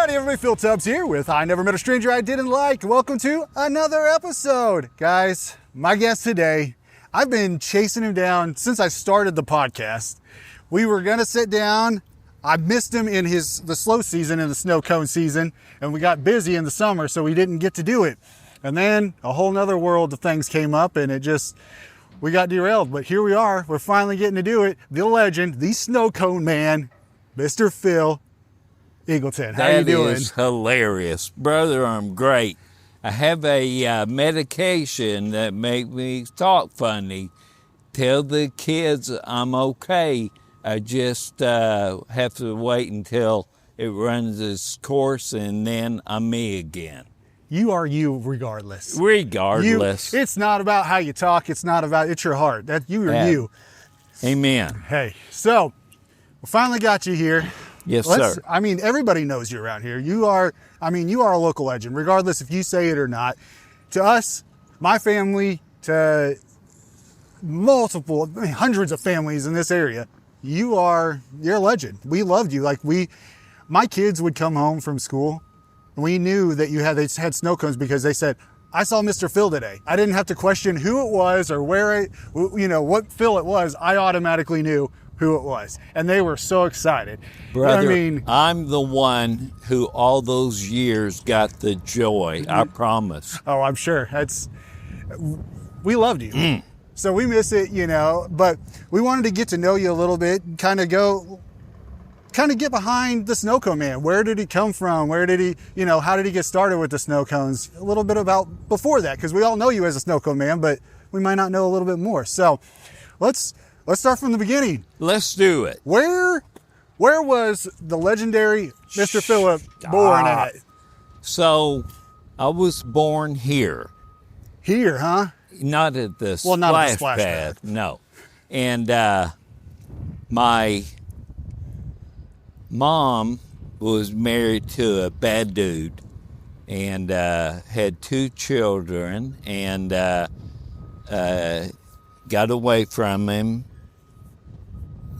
Howdy everybody, Phil Tubbs here with I Never Met a Stranger I Didn't Like. Welcome to another episode. Guys, my guest today, I've been chasing him down since I started the podcast. We were gonna sit down. I missed him in the slow season, in the snow cone season, and we got busy in the summer, so we didn't get to do it. And then a whole nother world of things came up and we got derailed. But here we are, we're finally getting to do it. The legend, the snow cone man, Mr. Phil Eagleton. How you doing? That is hilarious. Brother, I'm great. I have a medication that makes me talk funny. Tell the kids I'm okay. I just have to wait until it runs its course, and then I'm me again. You are you regardless. Regardless. It's not about how you talk. It's your heart. That you are you. Amen. Hey, so we finally got you here. Yes, sir. I mean, everybody knows you around here. You are a local legend, regardless if you say it or not. To us, my family, to hundreds of families in this area, you're a legend. We loved you. My kids would come home from school, and we knew that they had snow cones because they said, I saw Mr. Phil today. I didn't have to question who it was or what Phil it was. I automatically knew who it was, and they were so excited. Brother, I'm the one who all those years got the joy, I promise. Oh, I'm sure. We loved you. So we miss it, but we wanted to get to know you a little bit, kind of get behind the snow cone man. Where did he come from? How did he get started with the snow cones? A little bit about before that, because we all know you as a snow cone man, but we might not know a little bit more. So let's start from the beginning. Let's do it. Where was the legendary Mr. Phillip born at? So I was born here. Here, huh? Not at the splash pad, no. And my mom was married to a bad dude and had 2 children and got away from him.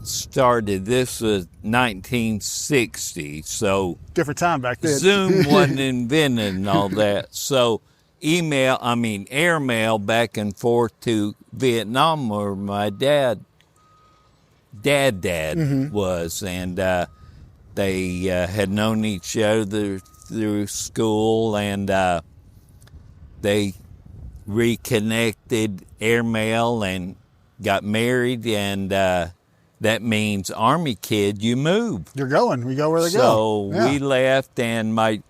This was 1960, so different time back then. Zoom wasn't invented and all that. So airmail back and forth to Vietnam, where my dad was, and they had known each other through school, and they reconnected airmail and got married, and that means Army kid, you move. We go where they go. So we left, and we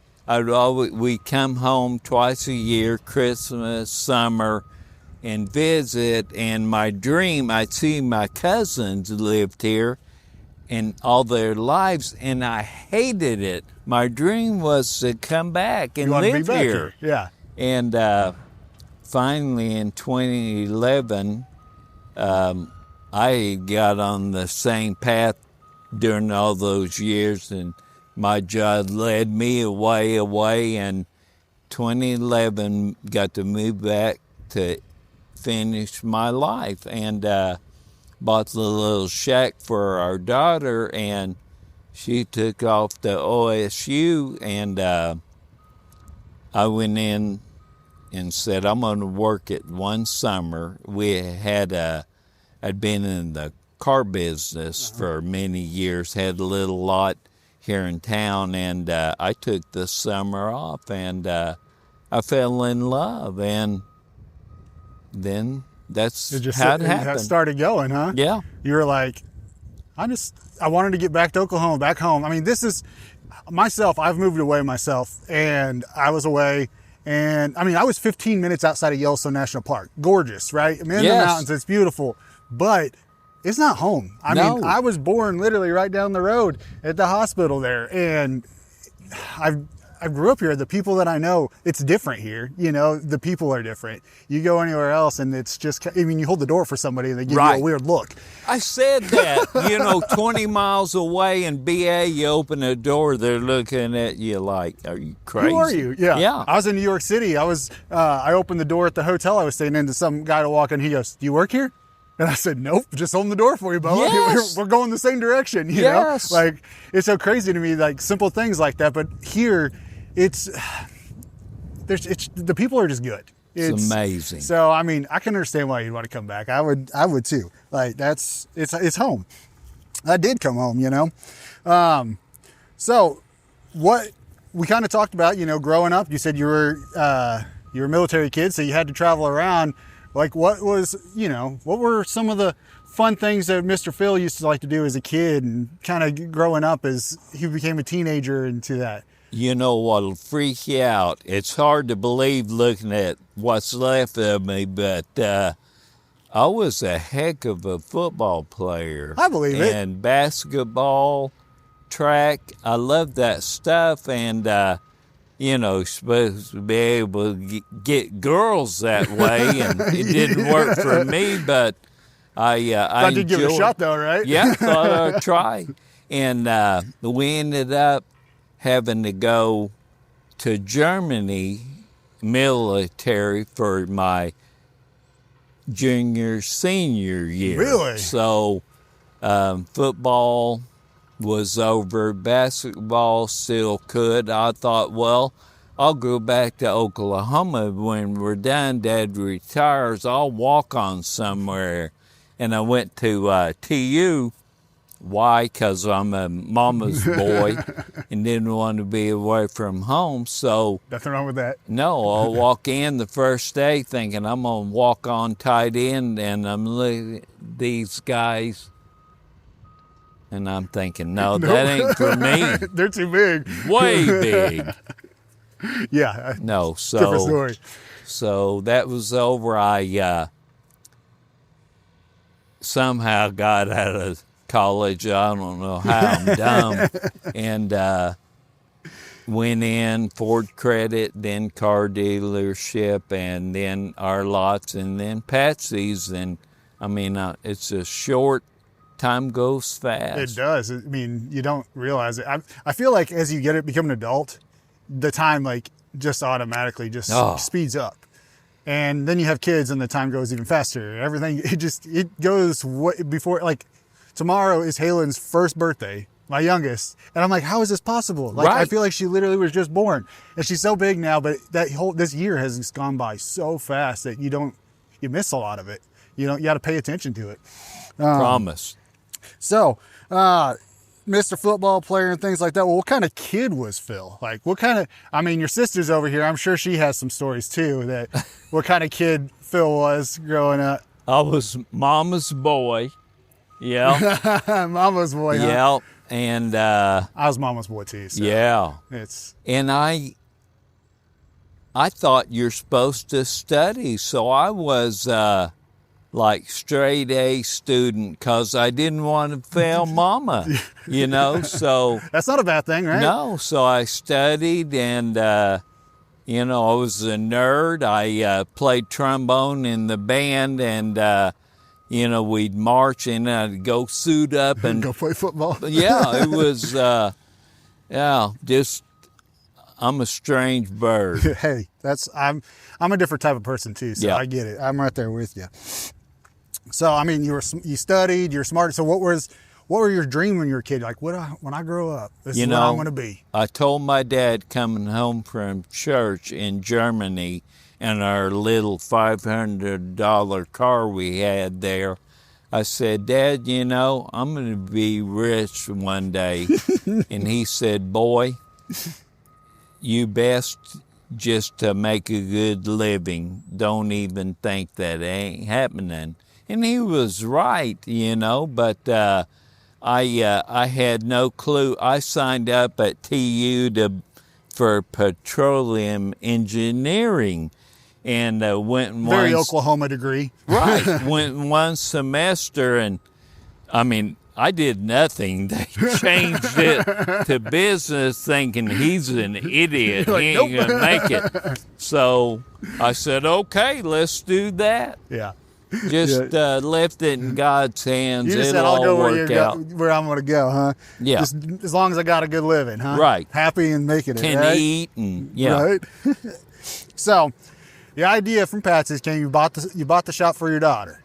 come home twice a year, Christmas, summer, and visit. And my dream, I'd see my cousins lived here and all their lives, and I hated it. My dream was to come back and live here. Yeah. And finally in 2011, I got on the same path during all those years, and my job led me away, and 2011 got to move back to finish my life, and bought the little shack for our daughter, and she took off to OSU, and I went in and said, I'm going to work it one summer. I'd been in the car business for many years, had a little lot here in town, and I took the summer off, and I fell in love, and then that's how it happened. It started going, huh? Yeah. You were like, I wanted to get back to Oklahoma, back home. I mean, this is myself. I've moved away myself, and I was away. And I was 15 minutes outside of Yellowstone National Park. Gorgeous, right? In the mountains, it's beautiful. But it's not home. I was born literally right down the road at the hospital there. And I grew up here. The people that I know, it's different here. The people are different. You go anywhere else and it's just, you hold the door for somebody and they give you a weird look. I said that, 20 miles away in BA, you open a door, they're looking at you like, are you crazy? Who are you? Yeah. I was in New York City. I opened the door at the hotel I was staying in to some guy to walk in. He goes, do you work here? And I said, nope, just open the door for you, Bubba. Yes. We're going the same direction, you know? Like, it's so crazy to me, like simple things like that. But here, the people are just good. It's amazing. So, I mean, I can understand why you'd want to come back. I would too. Like, it's home. I did come home, you know? So what we kind of talked about, you know, growing up, you said you were a military kid, so you had to travel around. Like, what were some of the fun things that Mr. Phil used to like to do as a kid and kind of growing up as he became a teenager into that? You know what'll freak you out? It's hard to believe looking at what's left of me, but I was a heck of a football player. I believe it. And basketball, track, I love that stuff. And, supposed to be able to get girls that way, and it didn't work for me, but I did give it a shot, though, right? Yeah, thought I'd try. And we ended up having to go to Germany military for my senior year. Really? So football was over, basketball still could. I thought, well, I'll go back to Oklahoma when we're done. Dad retires. I'll walk on somewhere. And I went to TU. Why? Because I'm a mama's boy and didn't want to be away from home. So nothing wrong with that. No, I'll walk in the first day thinking I'm going to walk on tight end, and I'm looking at these guys. And I'm thinking, no, that ain't for me. They're too big. Way big. Yeah. No, so different story. So that was over. I somehow got out of college. I don't know how. I'm dumb. And went in Ford Credit, then car dealership, and then our lots, and then Patsy's. And I mean, it's a short. Time goes fast. It does. I mean, you don't realize it. I feel like as you become an adult, the time like just automatically speeds up. And then you have kids and the time goes even faster. Everything, it goes before, like tomorrow is Halen's first birthday, my youngest. And I'm like, how is this possible? Like, right. I feel like she literally was just born and she's so big now, but this year has just gone by so fast that you miss a lot of it. You got to pay attention to it. Promise. So, Mr. Football player and things like that. Well, what kind of kid was Phil? Like, your sister's over here. I'm sure she has some stories too, what kind of kid Phil was growing up. I was mama's boy. Yeah. Mama's boy, huh? Yeah. And, I was mama's boy too. So yeah. And I thought you're supposed to study. So I was, like straight A student because I didn't want to fail mama, so. That's not a bad thing, right? No, so I studied and, I was a nerd. I played trombone in the band and, we'd march and I'd go suit up and. Go play football. Yeah, it was, I'm a strange bird. Hey, I'm a different type of person too, so yeah. I get it. I'm right there with you. So, I mean, you studied, you're smart. So what were your dreams when you were a kid? Like, when I grow up, this is what I want to be. I told my dad coming home from church in Germany in our little $500 car we had there, I said, Dad, I'm going to be rich one day. And he said, boy, you best just to make a good living. Don't even think that ain't happening. And he was right, but I had no clue. I signed up at TU for petroleum engineering and went very Oklahoma degree. Right. Went one semester and, I mean, I did nothing. They changed it to business thinking he's an idiot. He ain't going to make it. So I said, okay, let's do that. Yeah. Just left it in God's hands. You just It'll said, I'll go out. where I'm going to go, huh? Yeah. Just as long as I got a good living, huh? Right. Happy and making it, Can right? eat and, yeah. Right? So, the idea from Patsy's came, you bought the shop for your daughter.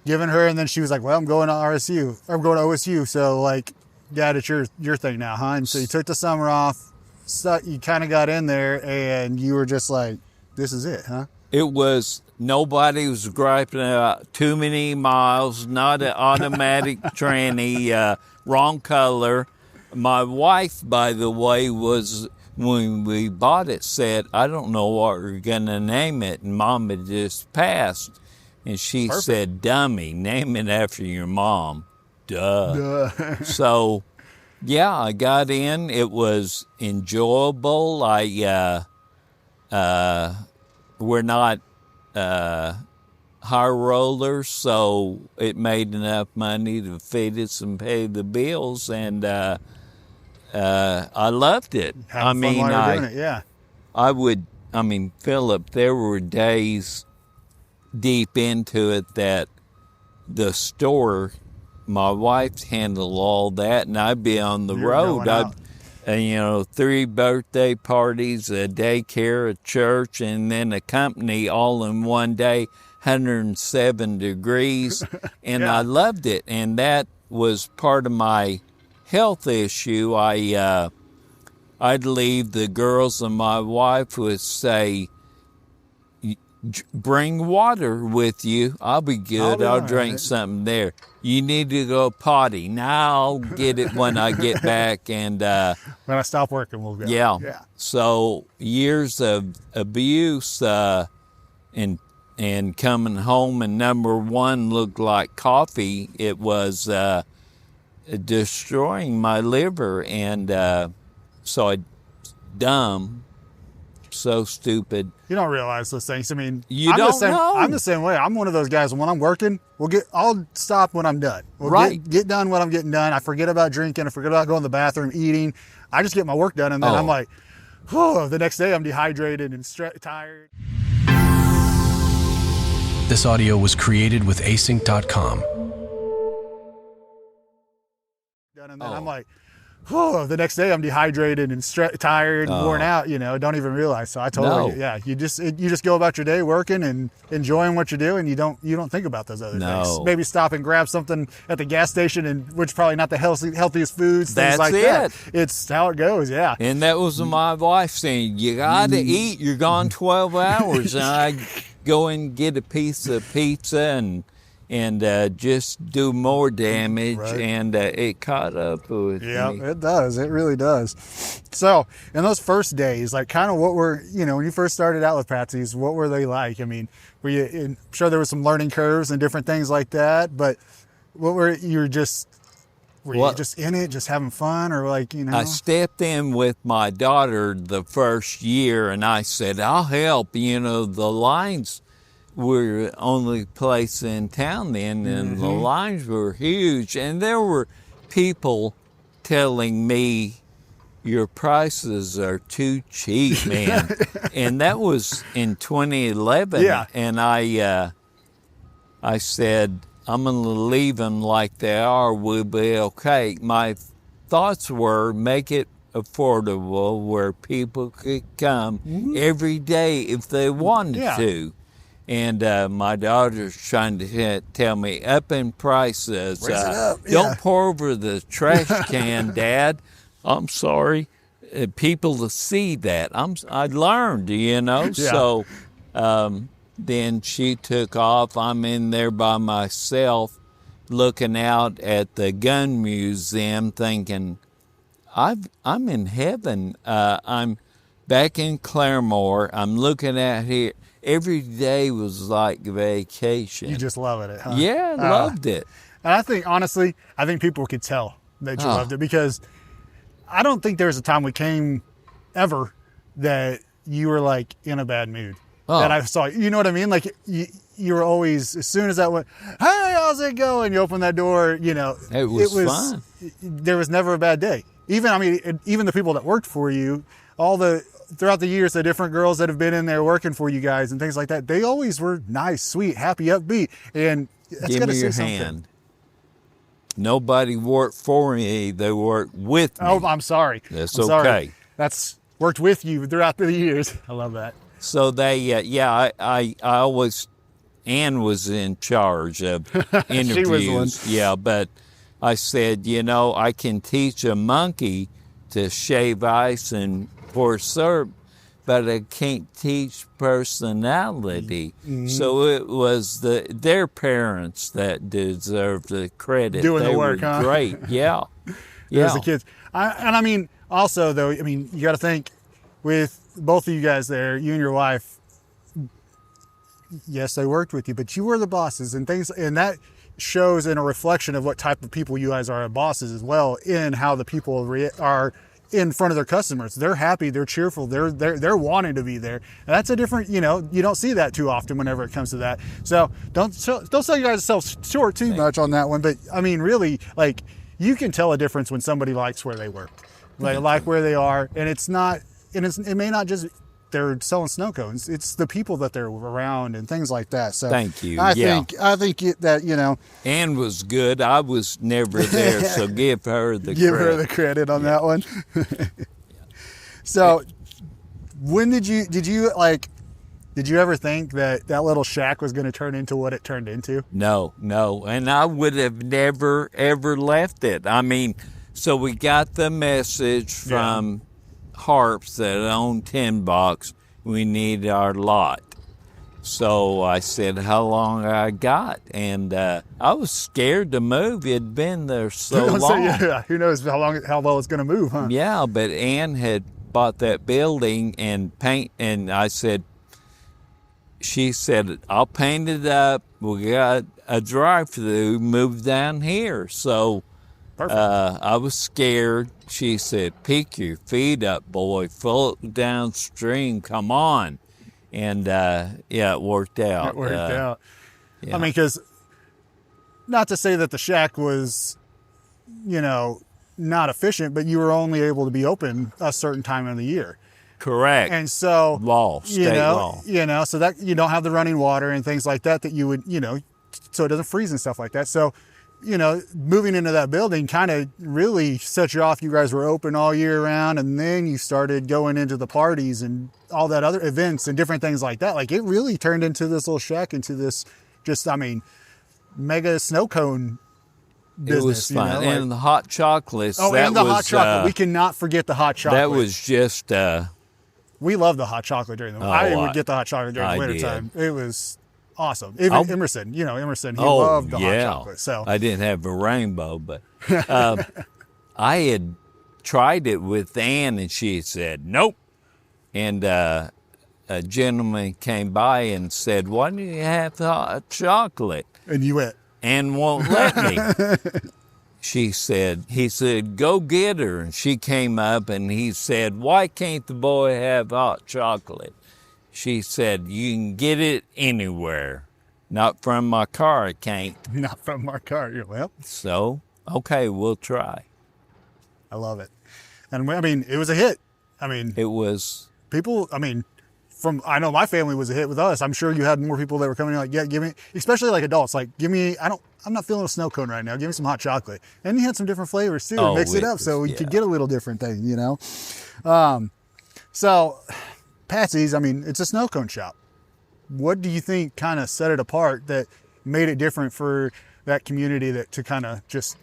giving her, and then she was like, well, I'm going to RSU. I'm going to OSU. So like, Dad, it's your thing now, huh? And so you took the summer off. So you kind of got in there, and you were just like, this is it, huh? It was, nobody was griping about too many miles, not an automatic tranny, wrong color. My wife, by the way, was, when we bought it, said, I don't know what we're going to name it. And Mom had just passed. And she Perfect. said, dummy, name it after your mom. Duh. So, yeah, I got in. It was enjoyable. We're not high rollers, so it made enough money to feed us and pay the bills, and I loved it. Having fun while you're doing it, yeah. Phillip, there were days deep into it that the store, my wife handled all that, and I'd be on the road. And 3 birthday parties, a daycare, a church, and then a company all in one day, 107 degrees. And Yeah. I loved it. And that was part of my health issue. I'd leave, the girls and my wife would say, bring water with you. I'll be good. I'll drink something there. You need to go potty. Now I'll get it when I get back. And when I stop working, we'll go. yeah. So years of abuse and coming home, and number one looked like coffee. It was destroying my liver, and so dumb. So stupid. You don't realize those things. I mean, You I'm don't know. I'm the same way. I'm one of those guys. When I'm working, I'll stop when I'm done. Right. Get done when I'm getting done. I forget about drinking. I forget about going to the bathroom, eating. I just get my work done, and then I'm like, oh, the next day I'm dehydrated and tired. This audio was created with async.com. And then I'm like, oh, the next day I'm dehydrated and tired and worn out, don't even realize. So I totally, you just go about your day working and enjoying what you do, and you don't think about those other things. Maybe stop and grab something at the gas station, and which probably not the healthiest foods, things like that. It's how it goes, yeah. And that was my wife saying, you got to eat, you're gone 12 hours. And I go and get a piece of pizza and just do more damage, right. And it caught up with me. Yeah, it does. It really does. So, in those first days, like kind of what were, when you first started out with Patsy's, what were they like? I mean, I'm sure there were some learning curves and different things like that, but were you just in it, just having fun, or like, I stepped in with my daughter the first year, and I said, I'll help. The lines were only place in town then, and the lines were huge, and there were people telling me, your prices are too cheap, man. And that was in 2011. Yeah. And I said, I'm going to leave them like they are. We'll be okay. My thoughts were, make it affordable where people could come every day if they wanted to. And my daughter's trying to tell me, up in prices. Raise it up. Don't pour over the trash can, Dad. I'm sorry. People to see that. I learned, Yeah. So then she took off. I'm in there by myself looking out at the gun museum thinking, I'm in heaven. I'm back in Claremore. I'm looking at here. Every day was like vacation. You just loving it, huh? Yeah, loved it. And I think, honestly, people could tell that you loved it, because I don't think there was a time we came ever that you were like in a bad mood. That I saw, you know what I mean? Like you were always, as soon as that went, hey, how's it going? You open that door, It was fun. There was never a bad day. Even the people that worked for you, throughout the years, the different girls that have been in there working for you guys and things like that, they always were nice, sweet, happy, upbeat. And that's Give gotta me your say hand. something. Nobody worked for me, they worked with me. Oh, I'm sorry. That's I'm okay. Sorry. That's worked with you throughout the years. I love that. So they, I always Ann was in charge of interviews. She was one. Yeah, but I said, I can teach a monkey to shave ice and pour syrup, but I can't teach personality. Mm-hmm. So it was their parents that deserved the credit. Doing they the work, were huh? great, yeah. Yeah. As the kids. Also, though, you got to think with both of you guys there, you and your wife, yes, they worked with you, but you were the bosses and things, and that shows in a reflection of what type of people you guys are as bosses as well, in how the people are in front of their customers. They're happy, they're cheerful, they're wanting to be there. And that's a different, you don't see that too often whenever it comes to that. So don't sell you guys yourself short too much on that one. But really, like, you can tell a difference when somebody likes where they work, like where they are, and it may not just they're selling snow cones. It's the people that they're around and things like that. So thank you. I think that Ann was good. I was never there, so give her the credit on that one. So, when did you ever think that little shack was going to turn into what it turned into? No, and I would have never ever left it. So we got the message from Harps that owned 10 Box, we need our lot. So I said how long I got, and I was scared to move. It had been there so long. Who knows how well it's going to move, huh? Yeah, but Ann had bought that building and paint, and she said, I'll paint it up. We got a drive-through, move down here. So I was scared. She said, pick your feet up, boy, float downstream, come on. And, it worked out. It worked out. Yeah. Because not to say that the shack was, not efficient, but you were only able to be open a certain time of the year. Correct. And so, state law. So that you don't have the running water and things like that you would, so it doesn't freeze and stuff like that. So, moving into that building kind of really set you off. You guys were open all year round, and then you started going into the parties and all that other events and different things like that. Like, it really turned into this little shack, into this mega snow cone business. It was fun. And the hot chocolates. Hot chocolate. We cannot forget the hot chocolate. That was just... we love the hot chocolate during the winter. I would get the hot chocolate during the wintertime. It was awesome. Even Emerson, he loved the hot chocolate. So I didn't have a rainbow, but I had tried it with Ann, and she said, nope. And a gentleman came by and said, why don't you have hot chocolate? And you went. Ann won't let me. He said, go get her. And she came up, and he said, why can't the boy have hot chocolate? She said, you can get it anywhere. Not from my car, I can't. Not from my car. Well. So, okay, we'll try. I love it. And it was a hit. It was. People, I know my family was a hit with us. I'm sure you had more people that were coming in like, give me, especially like adults, like, I'm not feeling a snow cone right now. Give me some hot chocolate. And you had some different flavors too. Mix it up so you could get a little different thing, So, Patsy's, it's a snow cone shop. What do you think kind of set it apart that made it different for that community to kind of just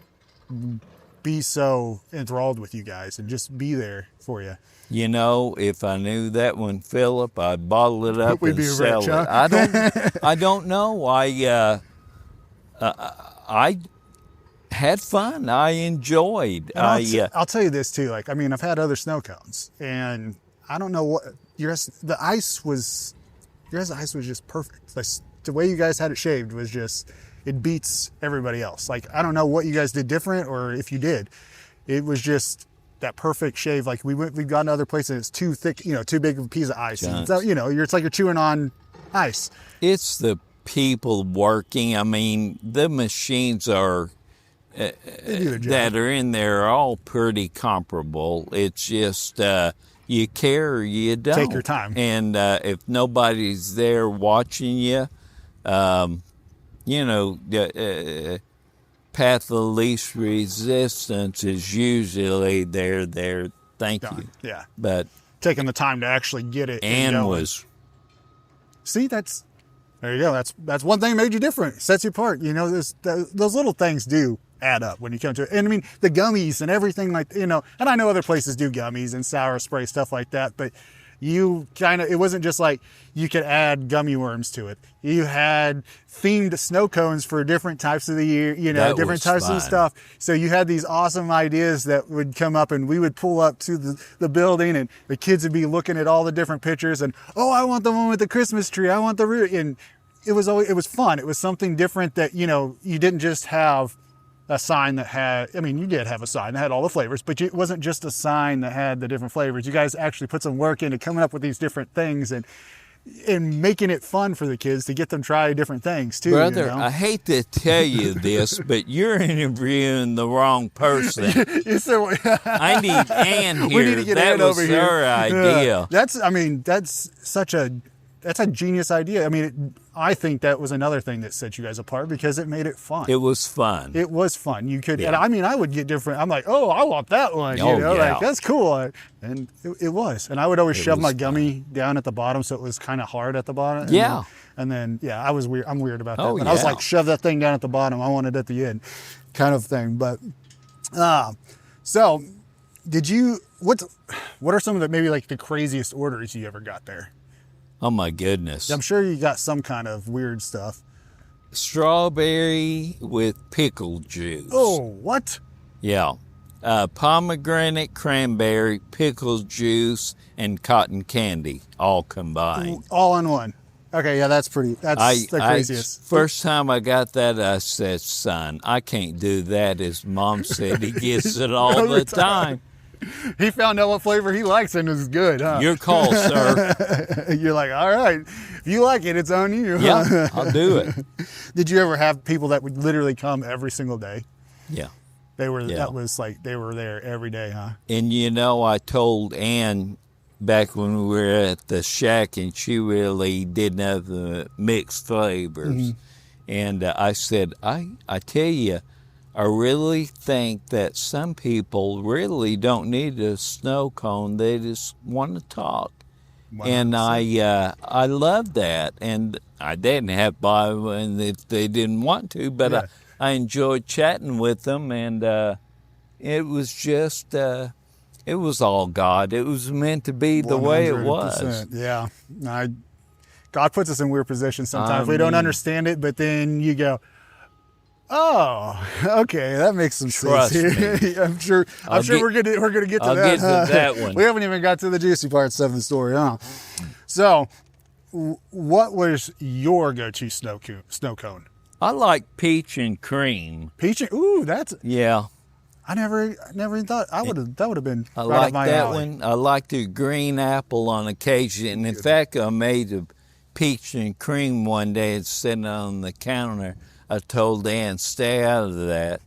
be so enthralled with you guys and just be there for you? If I knew that one, Phillip, I'd bottle it up and sell rich, it. Huh? I don't know. I had fun. I enjoyed. I'll tell you this too. I've had other snow cones, and I don't know what the ice was just perfect. The way you guys had it shaved was just, it beats everybody else. I don't know what you guys did different, or if you did. It was just that perfect shave. We've gone to other places and it's too thick, too big of a piece of ice. And so, it's like you're chewing on ice. It's the people working. The machines are that are in there are all pretty comparable. It's just you care or you don't. Take your time. And if nobody's there watching you, path of least resistance is usually there. Thank you. Yeah. But taking the time to actually get it. Ann was. See, that's There you go. That's one thing that made you different. Sets you apart. You know, those little things do add up when you come to it. And I mean, the gummies and everything, like, you know, and I know other places do gummies and sour spray, stuff like that, but you it wasn't just like you could add gummy worms to it. You had themed snow cones for different types of the year, you know, different types of stuff. So you had these awesome ideas that would come up, and we would pull up to the building, and the kids would be looking at all the different pictures, and, oh, I want the one with the Christmas tree. I want and it was fun. It was something different that, you know, you didn't just have a sign that had, I mean, you did have a sign that had all the flavors, but it wasn't just a sign that had the different flavors. You guys actually put some work into coming up with these different things and making it fun for the kids to get them try different things too. Brother, you know? I hate to tell you this, but you're interviewing the wrong person. I need Ann here. We need to get that Ann was over here. her idea. That's a genius idea. I mean, I think that was another thing that set you guys apart because it made it fun. It was fun. It was fun. You could, Yeah. and I mean, I would get different. I'm like, oh, I want that one. Oh, You know, yeah. like, that's cool. And it was. And I would always shove was my fun. gummy down at the bottom so it was kind of hard at the bottom. Yeah. And then, I was weird. I'm weird about that. Oh, But I was yeah. like, shove that thing down at the bottom. I want it at the end, kind of thing. But, so what are some of the, maybe like the craziest orders you ever got there? Oh, my goodness. I'm sure you got some kind of weird stuff. Strawberry with pickle juice. Oh, what? Yeah. Pomegranate, cranberry, pickle juice, and cotton candy all combined. All in one. Okay, yeah, that's the craziest. First time I got that, I said, son, I can't do that. His mom said he gets it all the time. He found out what flavor he likes and it's good, huh? Your call, sir. You're like, all right, if you like it, it's on you. Yeah, I'll do it. Did you ever have people that would literally come every single day? Yeah. That was like, they were there every day, huh? And you know, I told Ann back when we were at the shack, and she really didn't have the mixed flavors. Mm-hmm. And I said, I tell you, I really think that some people really don't need a snow cone. They just want to talk. 100%. And I love that. And I didn't have to buy one if they didn't want to, but I enjoyed chatting with them. And it was just, it was all God. It was meant to be the way it was. Yeah. God puts us in weird positions sometimes. We don't understand it, but then you go, oh, okay, that makes some sense. Trust me. I'm sure we're gonna get to I'll that. get to that one. We haven't even got to the juicy parts of the story, huh? So, what was your go-to snow cone? I like peach and cream. Peach and that's Yeah. I never even thought that would have been. I right like up my that alley. one. I like the green apple on occasion. And in fact, I made a peach and cream one day. It's sitting on the counter. I told Ann, stay out of that.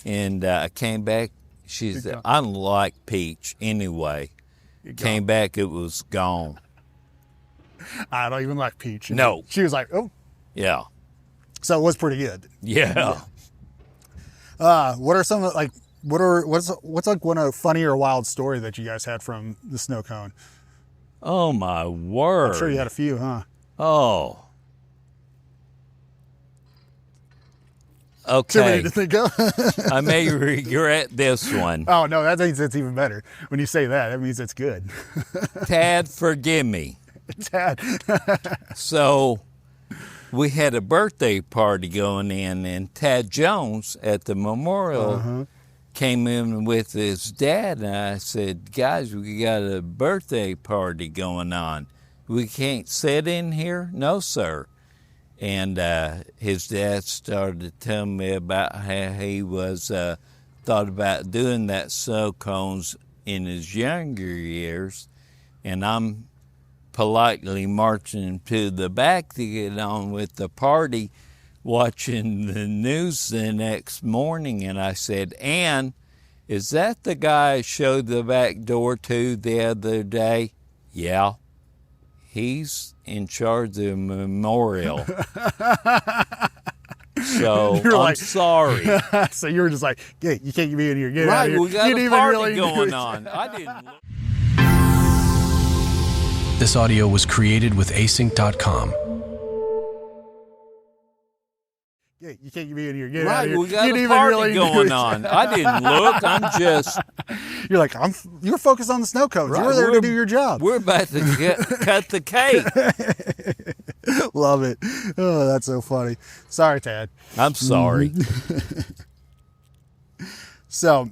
And I came back. She said, I don't like peach anyway. Came back, it was gone. I don't even like peach. No. She was like, oh. Yeah. So it was pretty good. Yeah. What are some like? What's like one a funny or wild story that you guys had from the snow cone? Oh, my word. I'm sure you had a few, huh? Oh. Too many Okay. to think of. I may regret this one. Oh no, that means it's even better. When you say that, that means it's good. Tad, forgive me. Tad. So we had a birthday party going in, and Tad Jones at the memorial came in with his dad, and I said, guys, we got a birthday party going on. We can't sit in here? No, sir. And his dad started telling me about how he was thought about doing that snow cones in his younger years, and I'm politely marching to the back to get on with the party, watching the news the next morning, and I said, Ann, is that the guy I showed the back door to the other day? Yeah. He's in charge of the memorial. So You're I'm like- sorry. So you were just like, yeah, you can't be in here. Get out Right, of here. we got You a didn't party even really going on. I didn't look. This audio was created with async.com. Yeah, you can't be in here. Get out Right, of here. we got You a didn't party going on. I didn't look. I'm just... You're like, you're focused on the snow cones. Right, You were there to do your job. We're about to cut the cake. Love it. Oh, that's so funny. Sorry, Tad. I'm sorry. So,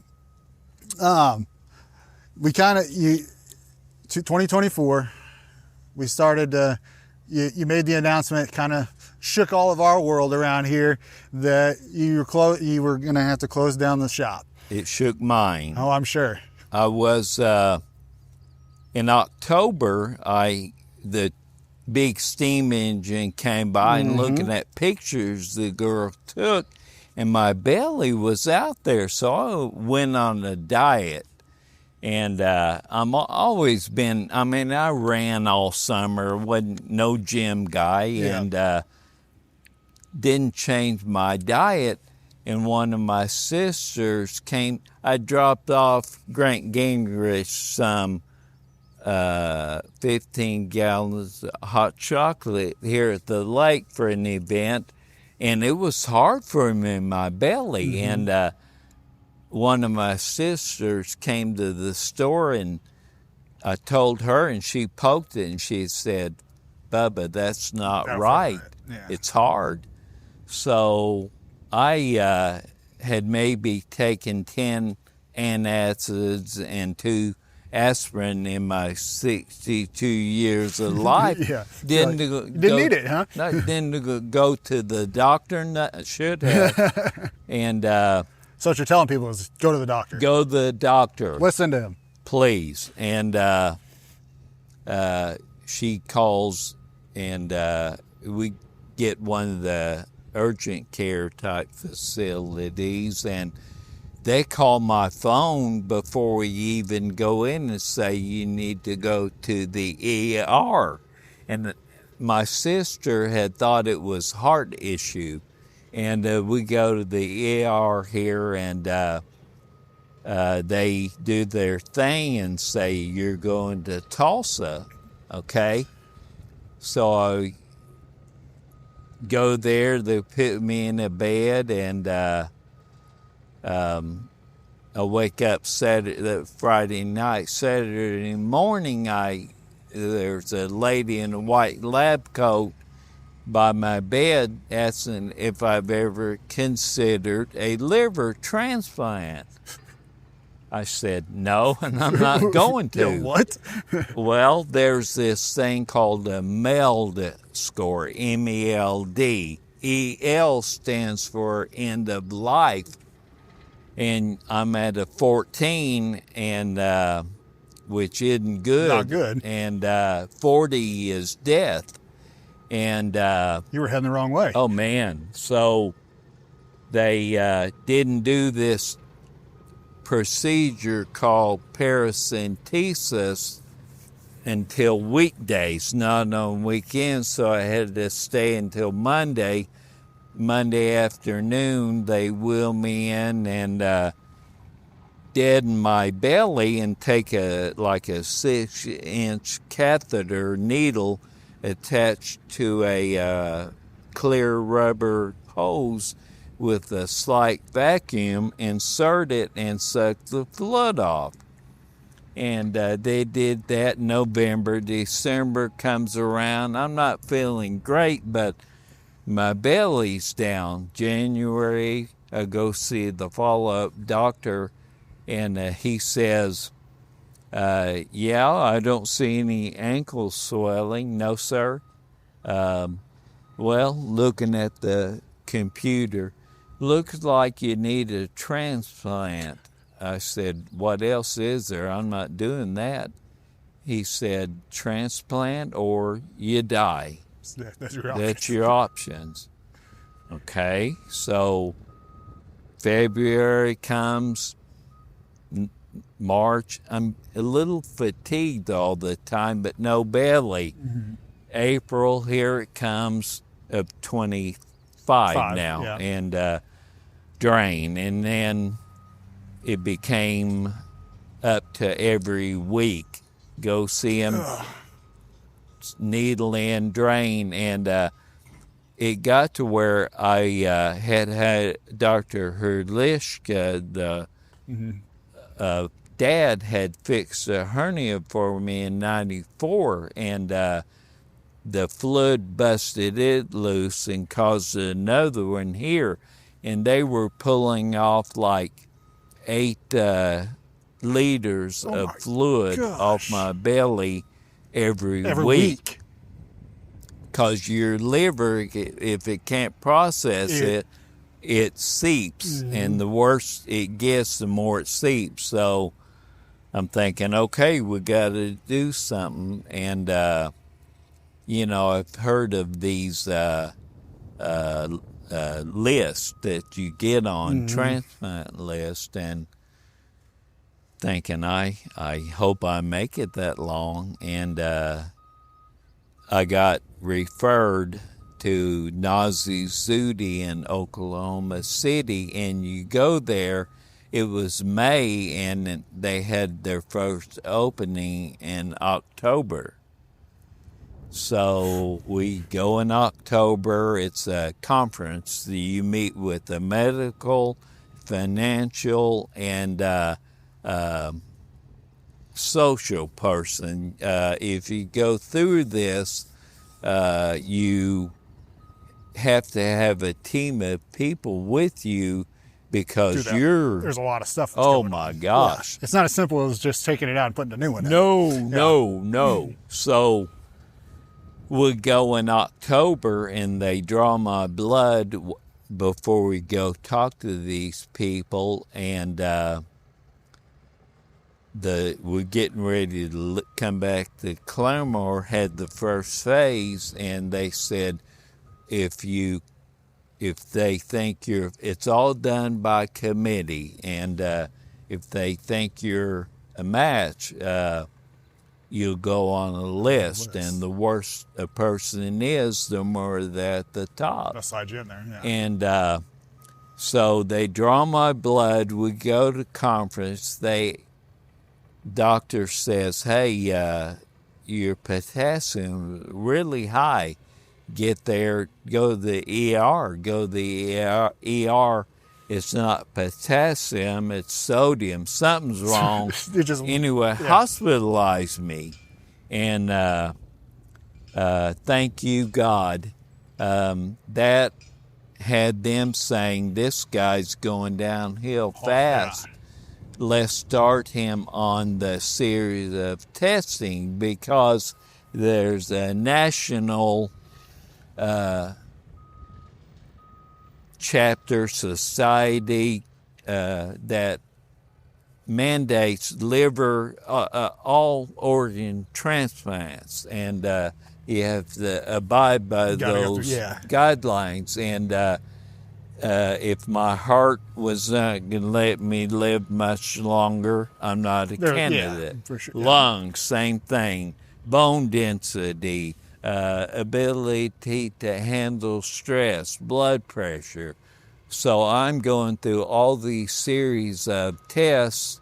we kind of, 2024, we started, you made the announcement, kind of shook all of our world around here that you were going to have to close down the shop. It shook mine. Oh, I'm sure. I was, in October, the big steam engine came by and looking at pictures the girl took, and my belly was out there, so I went on a diet. And I'm always been, I ran all summer, wasn't no gym guy, and didn't change my diet. And one of my sisters came, I dropped off Grant Gingrich some 15 gallons of hot chocolate here at the lake for an event, and it was hard for me in my belly. And one of my sisters came to the store, and I told her, and she poked it, and she said, "Bubba, that's not right. Yeah. It's hard." So I had maybe taken 10 antacids and 2 aspirin in my 62 years of life. Yeah. Didn't need it, huh? No, didn't go to the doctor. No, should have. And So what you're telling people is go to the doctor. go to the doctor, Listen to him. please. And she calls, and we get one of the urgent care type facilities, and they call my phone before we even go in and say you need to go to the ER. And my sister had thought it was heart issue, and we go to the ER here, and they do their thing and say you're going to Tulsa, okay? So I go there, they put me in a bed, and I wake up Friday night. Saturday morning, there's a lady in a white lab coat by my bed asking if I've ever considered a liver transplant. I said no, and I'm not going to. Yeah, what? Well, there's this thing called a MELD score, MELD. EL stands for end of life. And I'm at a 14, and which isn't good. Not good. And 40 is death. And You were heading the wrong way. oh man, so they didn't do this procedure called paracentesis until weekdays, not on weekends. So I had to stay until Monday. Monday afternoon, they wheel me in and deaden my belly and take a 6-inch catheter needle attached to a clear rubber hose with a slight vacuum, insert it and suck the fluid off. And they did that in November. December comes around. I'm not feeling great, but my belly's down. January, I go see the follow-up doctor, and he says, yeah, I don't see any ankle swelling. No, sir. Well, looking at the computer, looks like you need a transplant. I said, what else is there? I'm not doing that. He said, transplant or you die. That's your option. That's your options. Okay, so February comes, March. I'm a little fatigued all the time, but no belly. Mm-hmm. April, here it comes, of 25 now, yeah. and drain. And then it became up to every week. Go see him, needle in, drain, and it got to where I had Dr. Hurlishka, the dad, had fixed a hernia for me in '94, and the flood busted it loose and caused another one here, and they were pulling off like 8 liters of fluid off my belly every week. Because your liver, if it can't process it seeps, and the worse it gets, the more it seeps. So I'm thinking, okay, we got to do something. And I've heard of these lists that you get on transplant list, and thinking I hope I make it that long. And I got referred to Nazi Zudi in Oklahoma City, and you go there. It was May, and they had their first opening in October. So we go in October. It's a conference. You meet with the medical, financial, and social person. If you go through this, you have to have a team of people with you, because there's a lot of stuff that's oh going my on. gosh. Yeah. It's not as simple as just taking it out and putting a new one in. No. So we go in October, and they draw my blood before we go talk to these people, and we're getting ready to come back to Claremore, had the first phase, and they said, if they think it's all done by committee, and if they think you're a match, you'll go on a list, and the worse a person is, the more they're at the top. They'll slide you in there, yeah. And so they draw my blood, we go to conference, doctor says, hey, your potassium really high. Get there, go to the ER. ER. It's not potassium, it's sodium. Something's wrong. Anyway, hospitalized me. And thank you, God. That had them saying, this guy's going downhill fast. God. Let's start him on the series of testing, because there's a national chapter society that mandates liver, all organ transplants, and you have to abide by those guidelines. And if my heart was not going to let me live much longer, I'm not a candidate. Yeah, for sure. Lungs, same thing. Bone density, ability to handle stress, blood pressure. So I'm going through all these series of tests,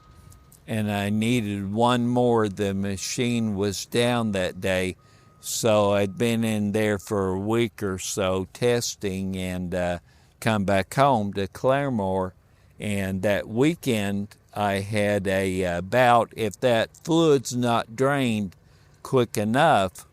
and I needed one more. The machine was down that day, so I'd been in there for a week or so testing, and come back home to Claremore. And that weekend I had a bout. If that fluid's not drained quick enough,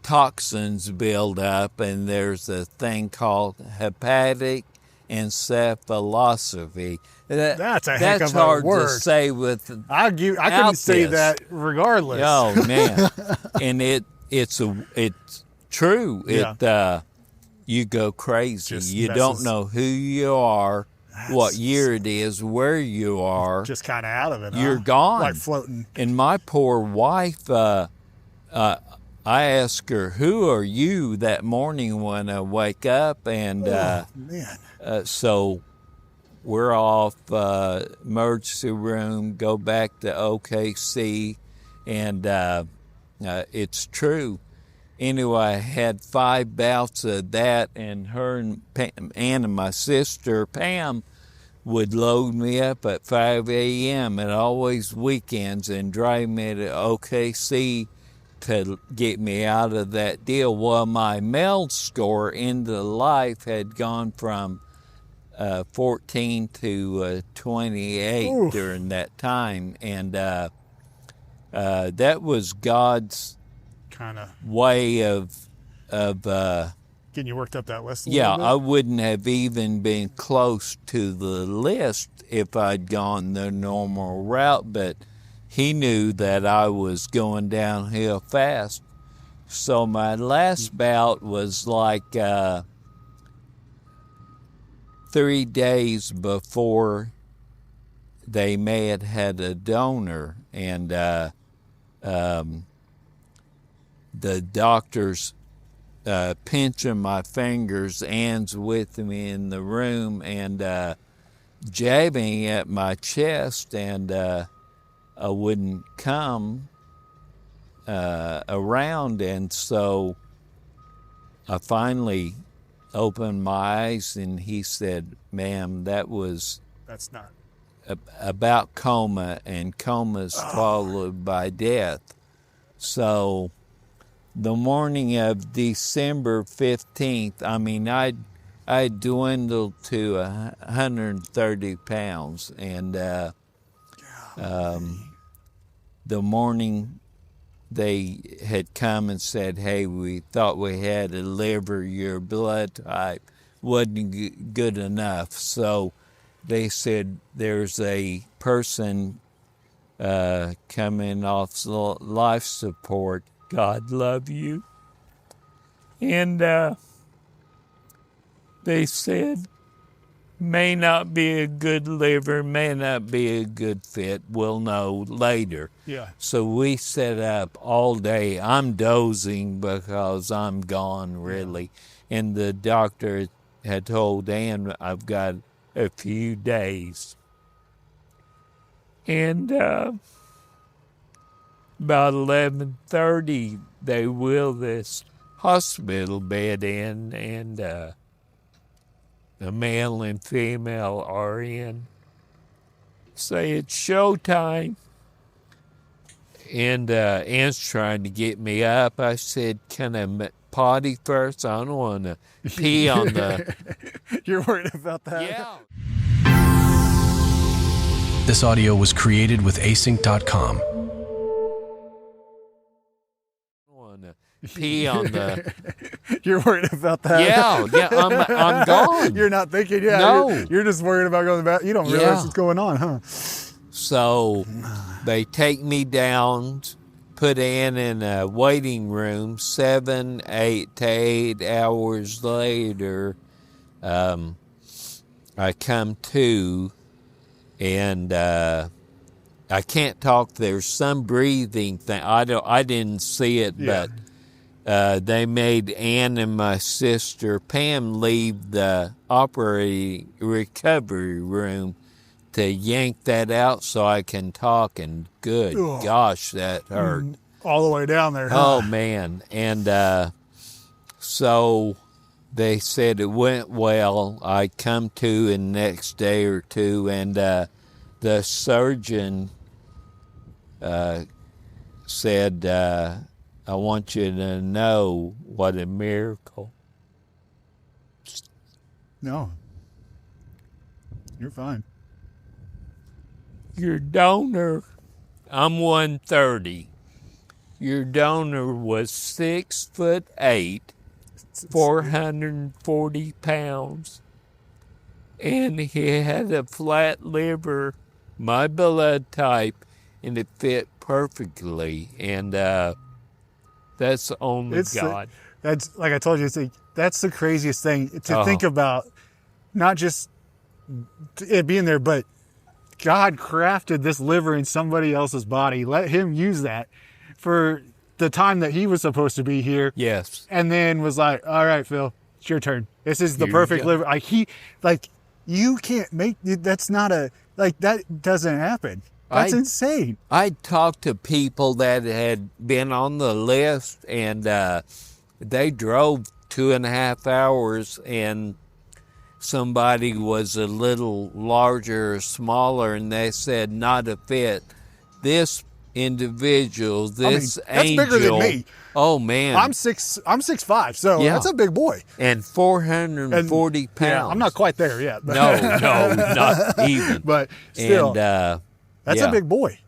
toxins build up, and there's a thing called hepatic encephalopathy. That's a heck of a hard word to say with I couldn't say that regardless. Oh man. And it's true. Yeah. You go crazy. Just you messes. don't know who you are, what year it is, where you are. Just kind of out of it. You're gone. Like floating. And my poor wife, I asked her, who are you, that morning when I wake up? And man. so we're off, emergency room, go back to OKC, and it's true. Anyway, I had 5 bouts of that, and her and Ann and my sister Pam would load me up at 5 a.m. and always weekends and drive me to OKC to get me out of that deal. Well, my MELD score into life had gone from 14 to 28 Oof. during that time, and that was God's Kind of way of getting you worked up that list a yeah, little bit. I wouldn't have even been close to the list if I'd gone the normal route, but he knew that I was going downhill fast. So my last bout was like 3 days before they may have had a donor, and the doctors pinching my fingers, Ann's with me in the room, and jabbing at my chest, and I wouldn't come around, and so I finally opened my eyes, and he said, "Ma'am, that's not about coma, and coma's followed by death." So the morning of December 15th, I mean, I dwindled to 130 pounds, and the morning they had come and said, "Hey, we thought we had a liver. Your blood type wasn't good enough." So they said, "There's a person coming off life support. God love you." And they said, "May not be a good liver, may not be a good fit. We'll know later." Yeah. So we set up all day. I'm dozing because I'm gone, really. And the doctor had told Ann, "I've got a few days." And about 11:30, they wheel this hospital bed in, and a male and female are in. Say it's showtime. And Ann's trying to get me up. I said, "Can I potty first? I don't want to pee on the..." You're worried about that? Yeah. This audio was created with async.com. Pee on the... You're worried about that? Yeah, I'm gone. You're not thinking, No. You're just worried about going to the bathroom. You don't realize what's going on, huh? So they take me down, put Ann in a waiting room. 7 to 8 hours later, I come to, and I can't talk. There's some breathing thing. I didn't see it, but they made Ann and my sister Pam leave the operating recovery room to yank that out so I can talk, and good gosh, that hurt. All the way down there, huh? Oh, man. And so they said it went well. I come to in the next day or two, and the surgeon said, "I want you to know what a miracle." No. You're fine. Your donor, I'm 130. Your donor was 6'8", 440 pounds, and he had a flat liver, my blood type, and it fit perfectly. And that's only God. That's like I told you. That's the craziest thing to think about. Not just it being there, but God crafted this liver in somebody else's body. Let him use that for the time that he was supposed to be here. Yes. And then was like, "All right, Phil, it's your turn. This is the perfect liver." You can't make that's not that doesn't happen. That's insane. I talked to people that had been on the list, and they drove 2.5 hours, and somebody was a little larger or smaller, and they said, "Not a fit." This individual, this that's angel. bigger than me. Oh man, I'm 6'5", so Yeah. that's a big boy. and 440 pounds. Yeah, I'm not quite there yet. But No, not even. but still, And that's yeah. a big boy.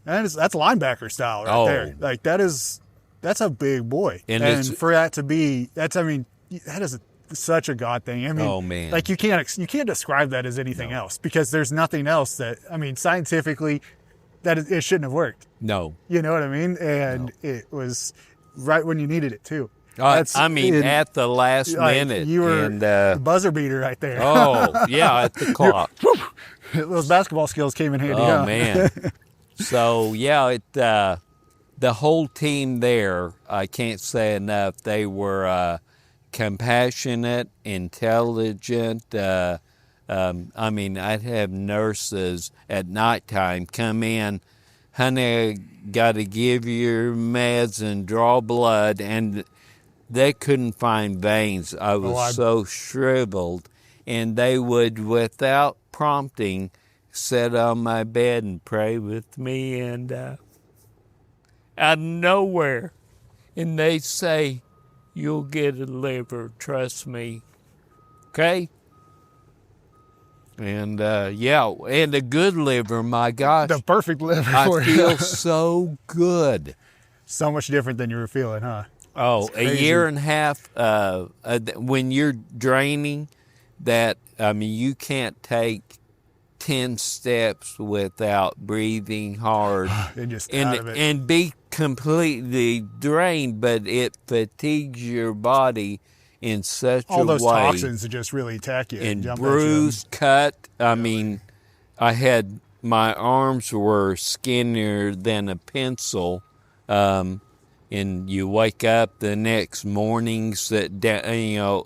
And that's linebacker style right there. Like that's a big boy. And for that to be, that is such a God thing. I mean, Oh, man. like you can't describe that as anything else, because there's nothing else that, scientifically, that it shouldn't have worked. No. You know what I mean? And it was right when you needed it too. At the last minute. You were and, the buzzer beater right there. oh, yeah, at the clock. Those basketball skills came in handy. Oh, huh? man. So, yeah, the whole team there, I can't say enough, they were compassionate, intelligent. I'd have nurses at nighttime come in, honey, got to give you your meds and draw blood, and they couldn't find veins. I was so shriveled, and they would, without prompting, sit on my bed and pray with me, and out of nowhere, and they say, "You'll get a liver, trust me." Okay? And and a good liver, my gosh. The perfect liver for I you. feel so good. So much different than you were feeling, huh? Oh, a year and a half, when you're draining, you can't take 10 steps without breathing hard And just out of it. and be completely drained, but it fatigues your body in such All a those way. toxins that just really attack you. And jump at you. bruised, cut. I had, my arms were skinnier than a pencil. And you wake up the next morning,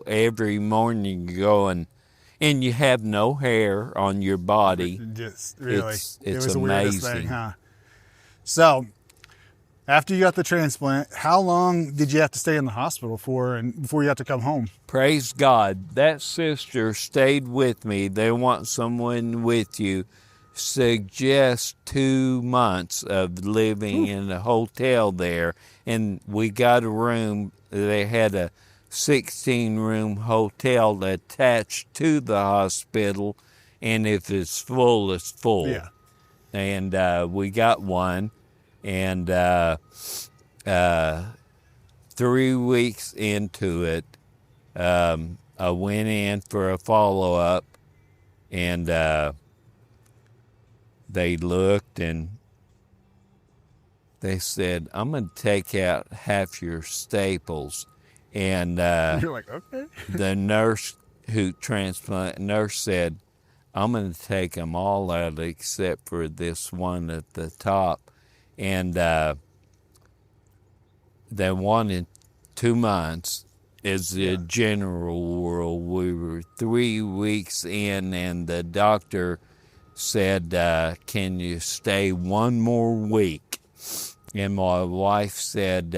every morning you go and you have no hair on your body. Just really, It's it was the weirdest amazing. thing, huh? So, after you got the transplant, how long did you have to stay in the hospital for, and before you had to come home? Praise God. That sister stayed with me. They want someone with you. Suggest 2 months of living in a hotel there. And we got a room. They had a 16-room hotel attached to the hospital. And if it's full, it's full. Yeah. And we got one. And 3 weeks into it, I went in for a follow-up, and they looked and they said, "I'm going to take out half your staples." And You're like, okay. the nurse said, "I'm going to take them all out except for this one at the top." And they wanted 2 months as a general rule. We were 3 weeks in, and the doctor said, "Can you stay one more week?" And my wife said,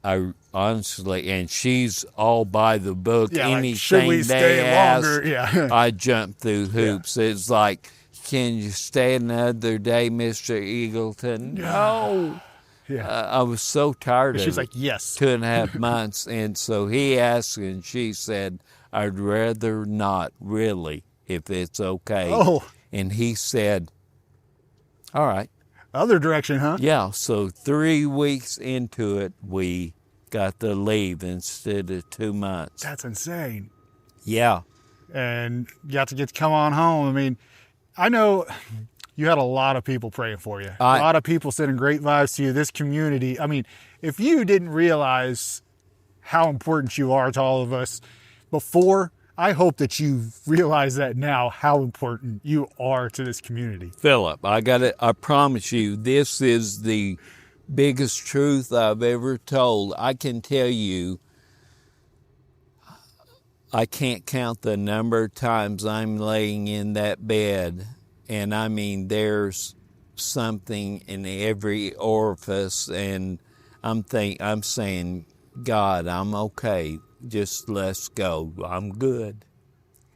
I honestly, and she's all by the book. Yeah, like, Anything should we they stay ask, longer? Yeah. I jump through hoops. It's like, "Can you stay another day, Mr. Eagleton?" No. Yeah. I was so tired of She's it. like, yes. 2.5 months. And so he asked, and she said, "I'd rather not, really, if it's okay." Oh. And he said, "All right." Other direction, huh? Yeah, so 3 weeks into it, we got the leave instead of 2 months. That's insane. Yeah. And you got to come on home. I mean, I know you had a lot of people praying for you. A lot of people sending great vibes to you. This community. I mean, if you didn't realize how important you are to all of us before, I hope that you realize that now, how important you are to this community. Phillip, I promise you, this is the biggest truth I've ever told. I can tell you, I can't count the number of times I'm laying in that bed, and I mean, there's something in every orifice, and I'm saying, "God, I'm okay. Just let's go. I'm good."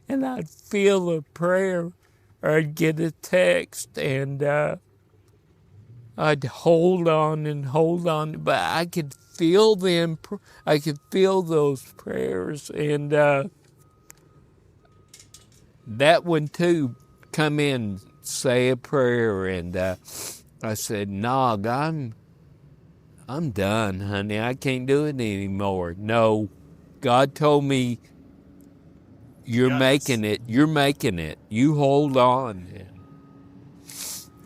And I'd feel a prayer, or I'd get a text, and I'd hold on, but I could feel them. I could feel those prayers, and that one too. Come in, say a prayer, and I said, "Nog, I'm done, honey. I can't do it anymore." No, God told me, "You're making it. You're making it. You hold on."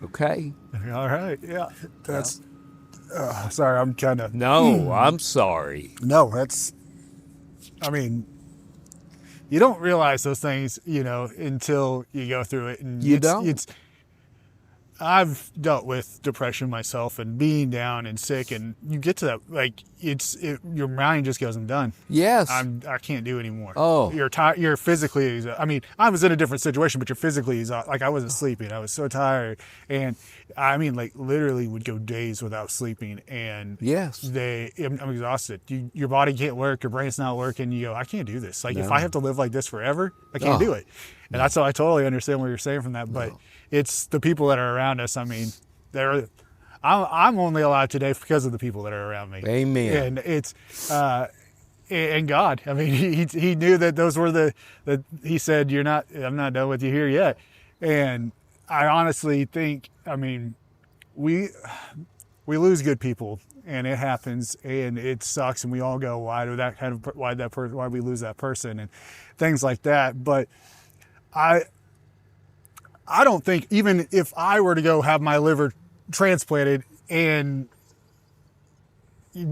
Okay. All right. Yeah. That's. Sorry, I'm kind of. No, I'm sorry. No, that's. I mean, you don't realize those things, until you go through it, and You don't. I've dealt with depression myself and being down and sick, and you get to that, your mind just goes, "I'm done. Yes. I can't do anymore." Oh. You're tired. You're physically. I mean, I was in a different situation, but you're physically like I wasn't sleeping. I was so tired, and I mean, like literally would go days without sleeping, and Yes. I'm exhausted. Your body can't work. Your brain's not working. You go, "I can't do this. Like if I have to live like this forever, I can't do it." And that's how I totally understand what you're saying from that, but. It's the people that are around us. I mean, I'm only alive today because of the people that are around me. Amen. And it's and God. I mean, he knew that those were that he said, I'm not done with you here yet. And I honestly think, I mean, we lose good people, and it happens, and it sucks, and we all go, why we lose that person, and things like that. But I don't think, even if I were to go have my liver transplanted and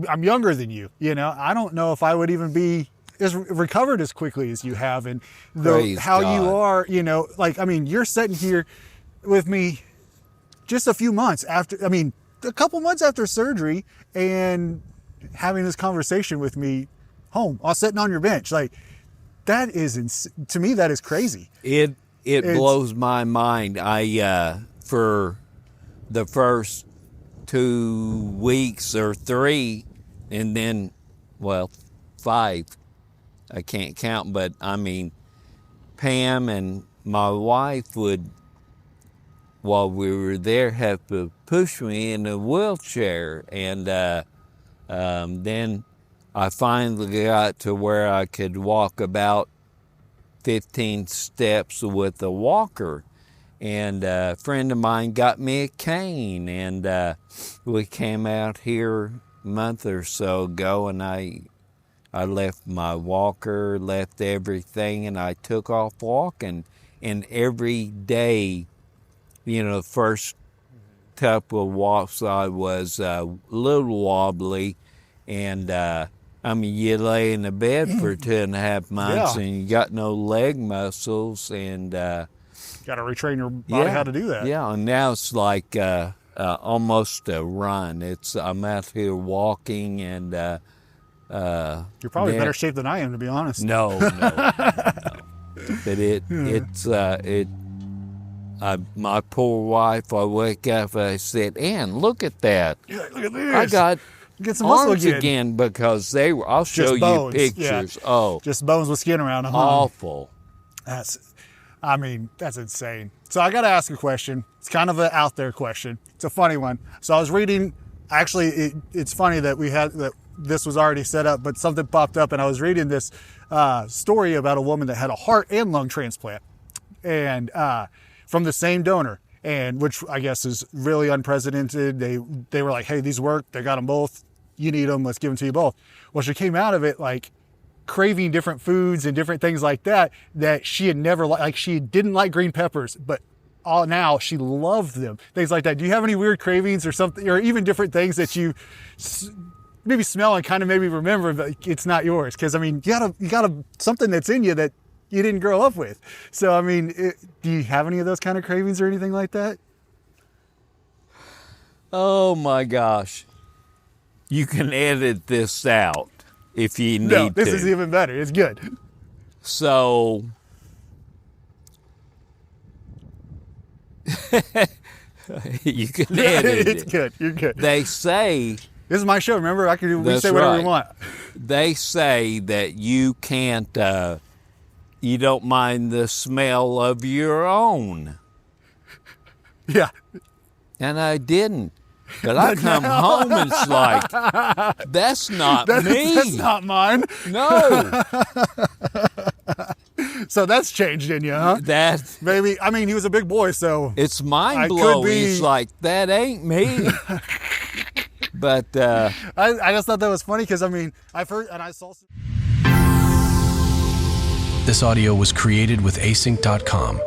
I'm younger than you, I don't know if I would even be as recovered as quickly as you have. And how God. You are, I mean, you're sitting here with me just a couple months after surgery and having this conversation with me home, all sitting on your bench. Like, that is, to me, that is crazy. It blows my mind. For the first 2 weeks or 3, and then, 5, I can't count, but I mean, Pam and my wife would, while we were there, have to push me in a wheelchair, and then I finally got to where I could walk about 15 steps with a walker, and a friend of mine got me a cane, and we came out here a month or so ago, and I left my walker, left everything, and I took off walking. And every day, the first couple of walks I was a little wobbly, and I mean, you lay in the bed for 2.5 months, and you got no leg muscles, and got to retrain your body how to do that. Yeah, and now it's like almost a run. I'm out here walking, and you're probably in better shape than I am, to be honest. No. But my poor wife, I wake up, I said, "Ann, look at that. Yeah, look at this. I got get some muscle arms again because they were." I'll show you pictures. Yeah. Oh, just bones with skin around them. Awful. That's insane. So I got to ask a question. It's kind of an out there question. It's a funny one. So I was reading. Actually, it's funny that this was already set up, but something popped up, and I was reading this story about a woman that had a heart and lung transplant, and from the same donor, and which I guess is really unprecedented. They were like, "Hey, these work. They got them both. You need them. Let's give them to you both." Well, she came out of it like craving different foods and different things like that she had never like. She didn't like green peppers, but now she loved them. Things like that. Do you have any weird cravings or something, or even different things that you maybe smell and kind of maybe remember, but it's not yours? Because I mean, you got something that's in you that you didn't grow up with. So I mean, do you have any of those kind of cravings or anything like that? Oh my gosh. You can edit this out if you need No, this to. is even better. It's good. So, you can edit It's it. good. You're good. They say, This is my show. Remember, we say whatever we want. They say that you can't, you don't mind the smell of your own. Yeah. And I didn't. But I come home and it's like, that's not me. That's not mine. No. So that's changed in you, huh? That, Maybe, I mean, he was a big boy, so. it's I mind could blowing. be- It's like, that ain't me. But I just thought that was funny because, I mean, I've heard, and I saw some. This audio was created with async.com.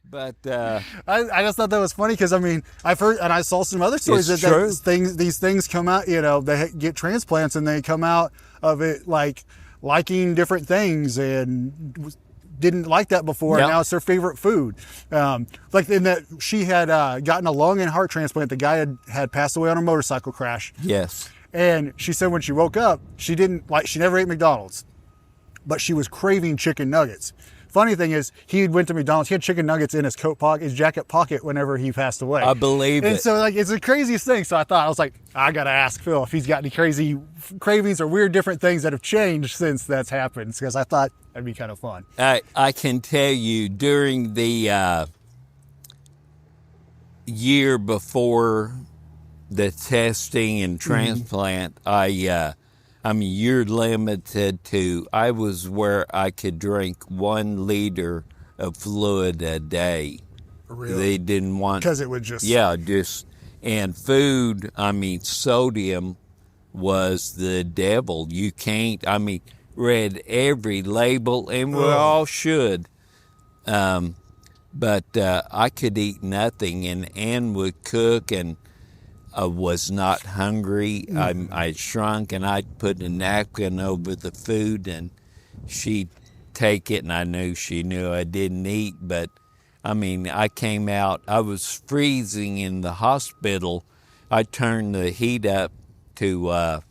But I just thought that was funny because, I mean, I've heard, and I saw some other stories It's that true. these things come out, you know, they get transplants and they come out of it like liking different things and didn't like that before, Yep. and now it's their favorite food. Like in that she had gotten a lung and heart transplant. The guy had passed away on a motorcycle crash. yes. And she said when she woke up, she never ate McDonald's, but she was craving chicken nuggets. Funny thing is, he went to McDonald's, he had chicken nuggets in his coat pocket, his jacket pocket whenever he passed away. I believe And it. so like, it's the craziest thing. So I was like, I gotta ask Phil if he's got any crazy cravings or weird different things that have changed since that's happened, because I thought that'd be kind of fun. I can tell you during the year before the testing and transplant, I mean, you're limited to, I was where I could drink 1 liter of fluid a day. Really? They didn't want, Because it would just... yeah, just, and food, I mean, sodium was the devil. You can't, I mean, read every label, and we all should. But I could eat nothing, and Ann would cook, and I was not hungry. I shrunk, and I'd put a napkin over the food, and she'd take it, and I knew she knew I didn't eat. But, I mean, I came out, I was freezing in the hospital. I turned the heat up to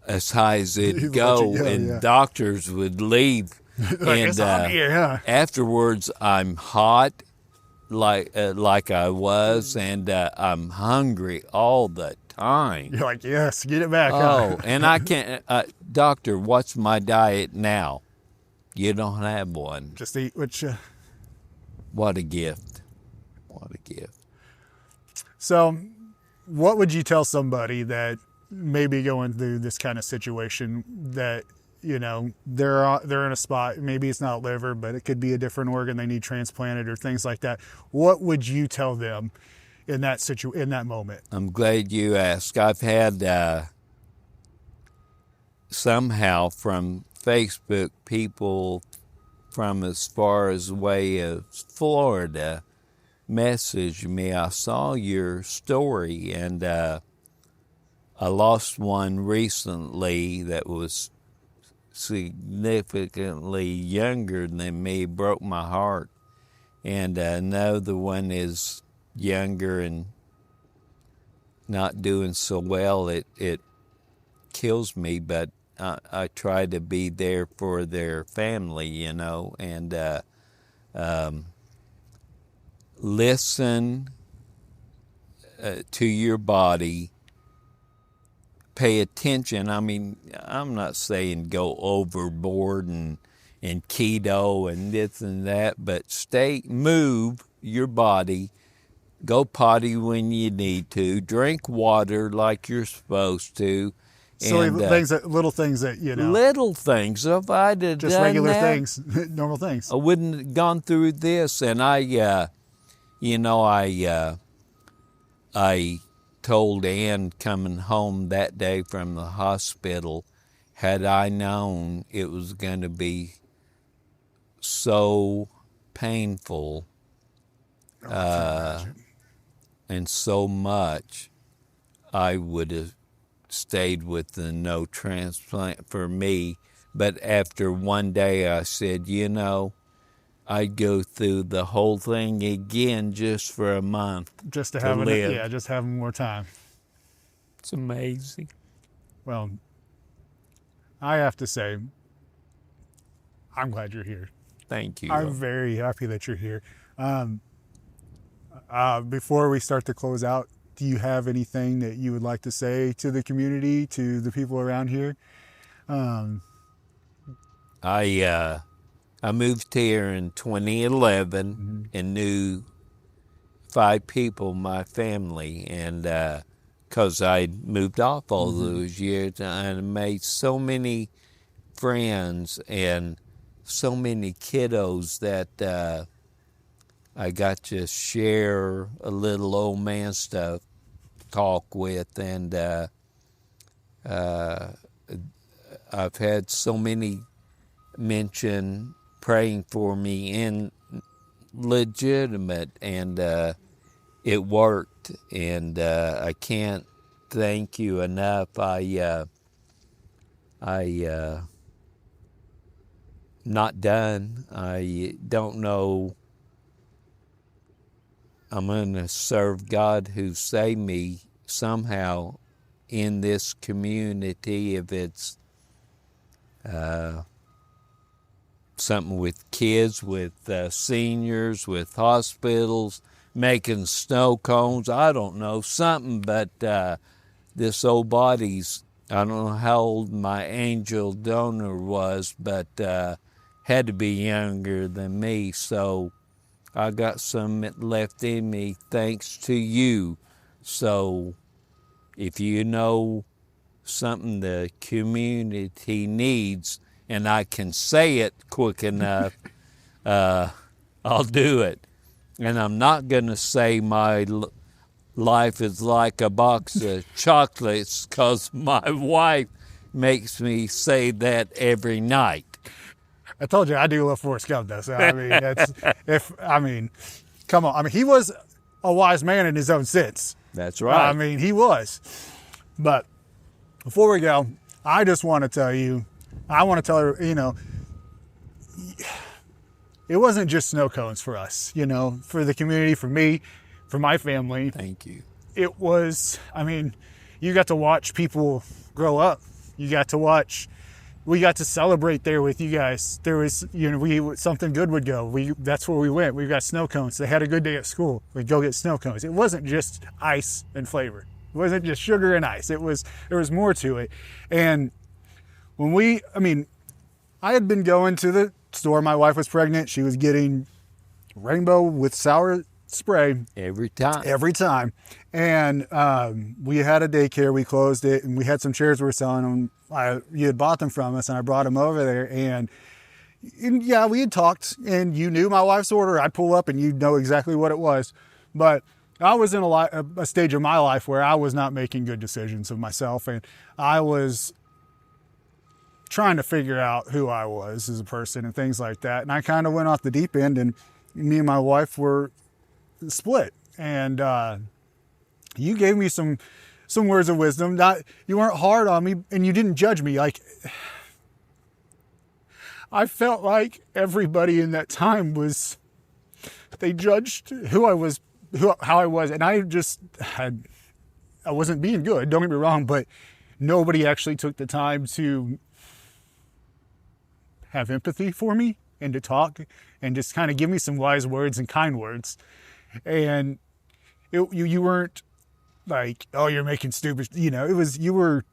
as high as it'd go, and doctors would leave. Like, it's hot here, huh? Afterwards, I'm hot, like I was, and I'm hungry all the time. You're like, yes, get it back. Oh, and I can't, doctor, what's my diet now? You don't have one. Just eat, which... What a gift. What a gift. So, what would you tell somebody that may be going through this kind of situation that, you know, they're in a spot, maybe it's not liver, but it could be a different organ they need transplanted or things like that. What would you tell them in that moment? I'm glad you asked. I've had somehow from Facebook people from as far as way as Florida message me. I saw your story, and I lost one recently that was significantly younger than me. Broke my heart. And another one is younger and not doing so well. It kills me, but I try to be there for their family, you know, and listen to your body. Pay attention. I mean, I'm not saying go overboard and keto and this and that, but move your body, go potty when you need to, drink water like you're supposed to. So and, little things that, you know. Little things. If I'd have Just done regular that, things, normal things. I wouldn't have gone through this. And I told Ann coming home that day from the hospital, had I known it was going to be so painful and so much, I would have stayed with the no transplant for me. But after one day, I said, you know, I'd go through the whole thing again just for a month. Just to live. just have more time. It's amazing. Well, I have to say, I'm glad you're here. Thank you. I'm very happy that you're here. Before we start to close out, do you have anything that you would like to say to the community, to the people around here? I moved here in 2011 and knew 5 people, my family, and because I moved off all those years, and I made so many friends and so many kiddos that I got to share a little old man stuff, talk with, and I've had so many mention praying for me in legitimate, and it worked, and I can't thank you enough. I not done. I don't know. I'm going to serve God who saved me somehow in this community, if it's something with kids, with seniors, with hospitals, making snow cones. I don't know, something, but this old body's, I don't know how old my angel donor was, but had to be younger than me, so I got some left in me thanks to you. So if you know something the community needs, and I can say it quick enough, I'll do it. And I'm not going to say my life is like a box of chocolates, because my wife makes me say that every night. I told you I do love Forrest Gump, though. So come on. I mean, he was a wise man in his own sense. That's right. I mean, he was. But before we go, I just want to tell you, her, it wasn't just snow cones for us, for the community, for me, for my family. Thank you. It was, you got to watch people grow up. We got to celebrate there with you guys. There was, something good would go. That's where we went. We got snow cones. They had a good day at school. We'd go get snow cones. It wasn't just ice and flavor. It wasn't just sugar and ice. There was more to it. And I had been going to the store. My wife was pregnant. She was getting rainbow with sour spray. Every time. And we had a daycare. We closed it, and we had some chairs we were selling them. You had bought them from us, and I brought them over there. And yeah, we had talked, and you knew my wife's order. I'd pull up, and you'd know exactly what it was. But I was in a stage of my life where I was not making good decisions of myself, and I was trying to figure out who I was as a person and things like that. And I kind of went off the deep end, and me and my wife were split. And you gave me some words of wisdom. You weren't hard on me, and you didn't judge me. Like, I felt like everybody in that time they judged how I was, and I wasn't being good, don't get me wrong, but nobody actually took the time to have empathy for me and to talk and just kind of give me some wise words and kind words. And you weren't like, oh, you're making stupid, it was, you were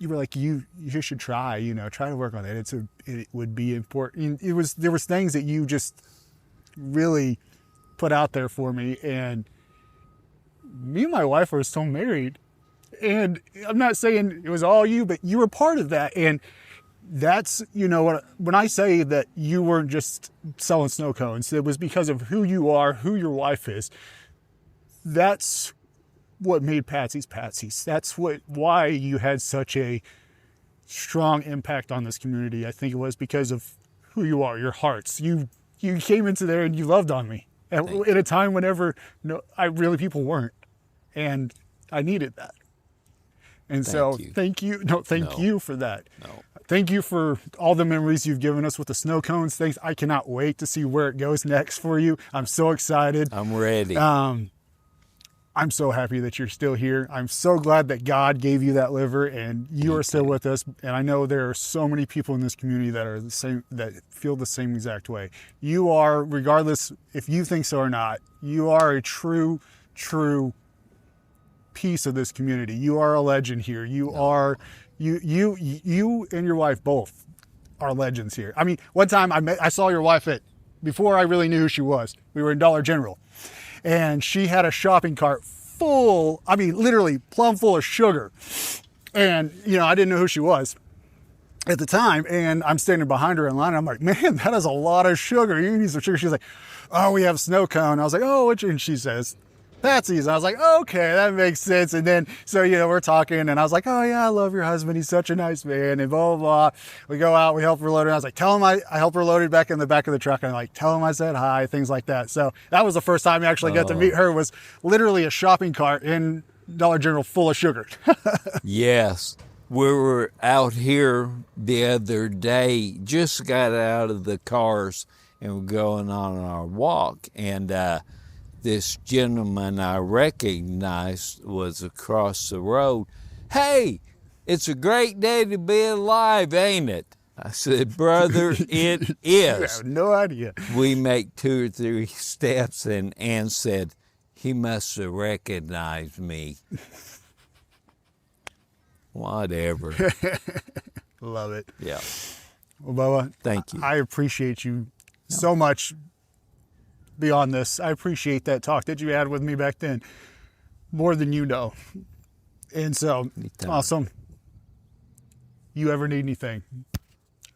like, you should try to work on it. It would be important. There was things that you just really put out there for me. And me and my wife are still married, and I'm not saying it was all you, but you were part of that. And that's, when I say that you weren't just selling snow cones, it was because of who you are, who your wife is. That's what made Patsy's Patsy's. That's why you had such a strong impact on this community. I think it was because of who you are, your hearts. You came into there and you loved on me at a time whenever people weren't, and I needed that. And thank you for that. No. Thank you for all the memories you've given us with the snow cones. Thanks. I cannot wait to see where it goes next for you. I'm so excited. I'm ready. I'm so happy that you're still here. I'm so glad that God gave you that liver and you are still with us. And I know there are so many people in this community that are the same, that feel the same exact way. You are, regardless if you think so or not, you are a true piece of this community. You are a legend here. You and your wife both are legends here. One time I saw your wife before I really knew who she was. We were in Dollar General, and she had a shopping cart full, I mean, literally plumb full of sugar. And, you know, I didn't know who she was at the time, and I'm standing behind her in line, and I'm like, man, that is a lot of sugar. You need some sugar. She's like, oh, we have snow cone. I was like, oh, which? And she says, Patsy's. And I was like, okay, that makes sense. And then, so, you know, we're talking, and I was like, oh, yeah, I love your husband. He's such a nice man, and blah, blah, blah. We go out, we help her load it. And I was like, tell him I help her load it back in the back of the truck, and I'm like, tell him I said hi, things like that. So that was the first time I actually got to meet her, was literally a shopping cart in Dollar General full of sugar. Yes. We were out here the other day, just got out of the cars and were going on our walk. And this gentleman I recognized was across the road. Hey, it's a great day to be alive, ain't it? I said, brother, it is. I have no idea. We make 2 or 3 steps, and Ann said, he must have recognized me. Whatever. Love it. Yeah. Well, Bubba, Thank you. I appreciate you so much beyond this. I appreciate that talk that you had with me back then, more than you know. And so, Anytime. awesome. You ever need anything,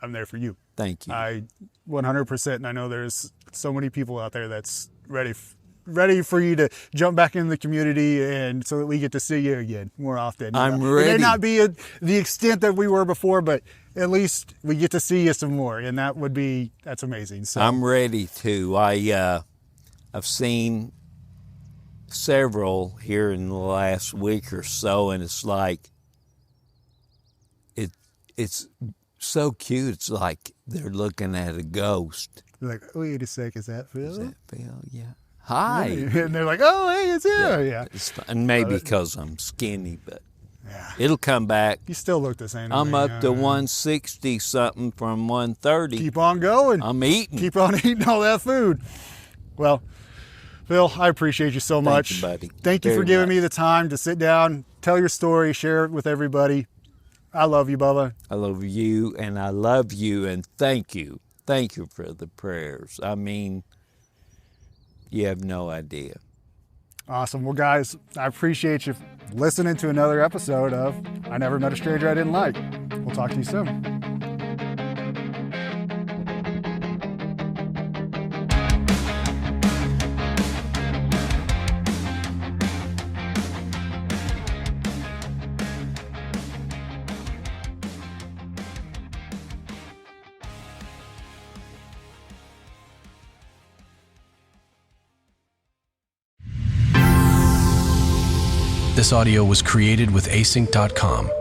I'm there for you. Thank you. I 100%, and I know there's so many people out there that's ready for you to jump back in the community, and so that we get to see you again more often. I'm It ready. may not be the extent that we were before, but at least we get to see you some more, and that's amazing. So I'm ready to. I've seen several here in the last week or so, and it's like it's so cute. It's like they're looking at a ghost. like, wait a sec, is that Phil? Is that Phil? Yeah. Hi. And they're like, oh, hey, it's him. Yeah. It's fun. And maybe because I'm skinny, but Yeah. it'll come back. You still look the same. to I'm me. up to 160 something from 130. Keep on going. I'm eating. Keep on eating all that food. Well, Phil, I appreciate you so much. you, buddy. Thank you for Very giving much. me the time to sit down, tell your story, share it with everybody. I love you, Bubba. I love you, and I love you, and thank you. Thank you for the prayers. I mean, you have no idea. Awesome. Well, guys, I appreciate you listening to another episode of I Never Met a Stranger I Didn't Like. We'll talk to you soon. This audio was created with async.com.